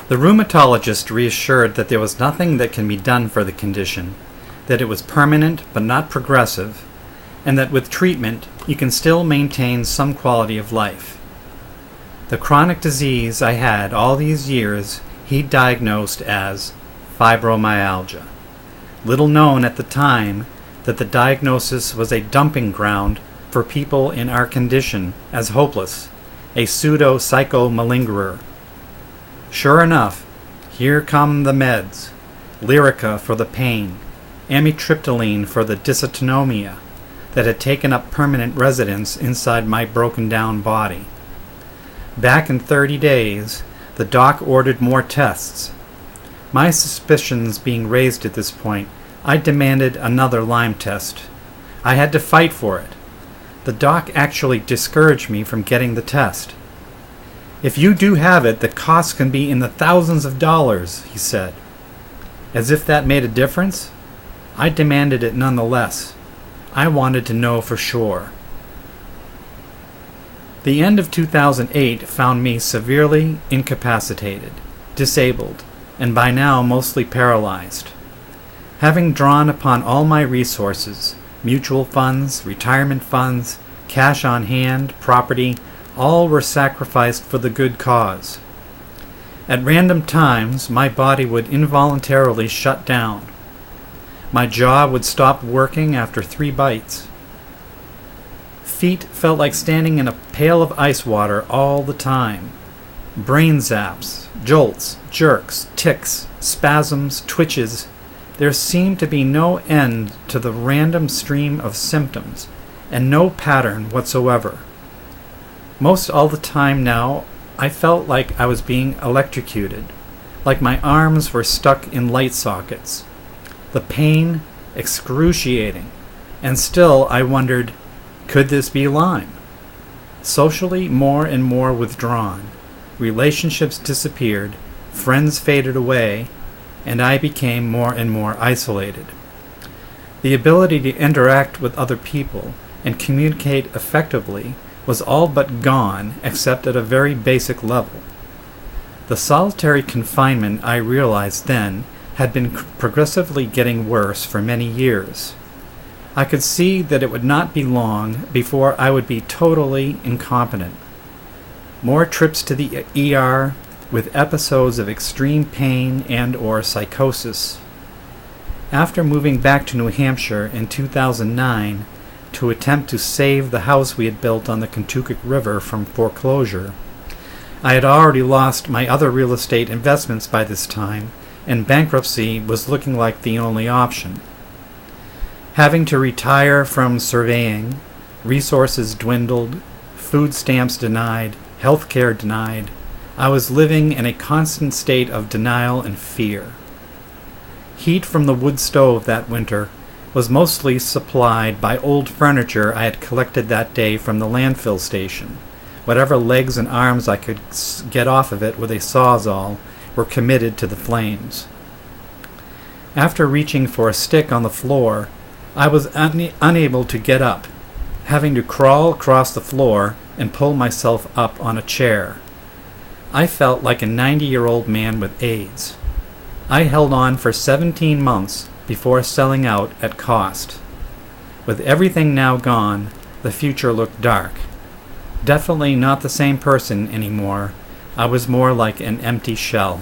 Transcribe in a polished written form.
The rheumatologist reassured that there was nothing that can be done for the condition, that it was permanent but not progressive, and that with treatment you can still maintain some quality of life. The chronic disease I had all these years he diagnosed as fibromyalgia. Little known at the time that the diagnosis was a dumping ground for people in our condition as hopeless, a pseudo-psycho-malingerer. Sure enough, here come the meds: Lyrica for the pain, amitriptyline for the dysautonomia that had taken up permanent residence inside my broken-down body. Back in 30 days, the doc ordered more tests. My suspicions being raised at this point, I demanded another Lyme test. I had to fight for it. The doc actually discouraged me from getting the test. "If you do have it, the cost can be in the thousands of dollars," he said. As if that made a difference, I demanded it nonetheless. I wanted to know for sure. The end of 2008 found me severely incapacitated, disabled, and by now mostly paralyzed. Having drawn upon all my resources, mutual funds, retirement funds, cash on hand, property, all were sacrificed for the good cause. At random times, my body would involuntarily shut down. My jaw would stop working after 3 bites. Feet felt like standing in a pail of ice water all the time. Brain zaps, jolts, jerks, tics, spasms, twitches. There seemed to be no end to the random stream of symptoms, and no pattern whatsoever. Most all the time now, I felt like I was being electrocuted, like my arms were stuck in light sockets. The pain, excruciating, and still I wondered, could this be Lyme? Socially, more and more withdrawn. Relationships disappeared, friends faded away, and I became more and more isolated. The ability to interact with other people and communicate effectively was all but gone except at a very basic level. The solitary confinement, I realized then, had been progressively getting worse for many years. I could see that it would not be long before I would be totally incompetent. More trips to the ER with episodes of extreme pain and/or psychosis. After moving back to New Hampshire in 2009 to attempt to save the house we had built on the Kentucky River from foreclosure, I had already lost my other real estate investments by this time, and bankruptcy was looking like the only option. Having to retire from surveying, resources dwindled, food stamps denied, health care denied, I was living in a constant state of denial and fear. Heat from the wood stove that winter was mostly supplied by old furniture I had collected that day from the landfill station. Whatever legs and arms I could get off of it with a sawzall were committed to the flames. After reaching for a stick on the floor, I was unable to get up, having to crawl across the floor and pull myself up on a chair. I felt like a 90-year-old man with AIDS. I held on for 17 months before selling out at cost. With everything now gone, the future looked dark. Definitely not the same person anymore. I was more like an empty shell.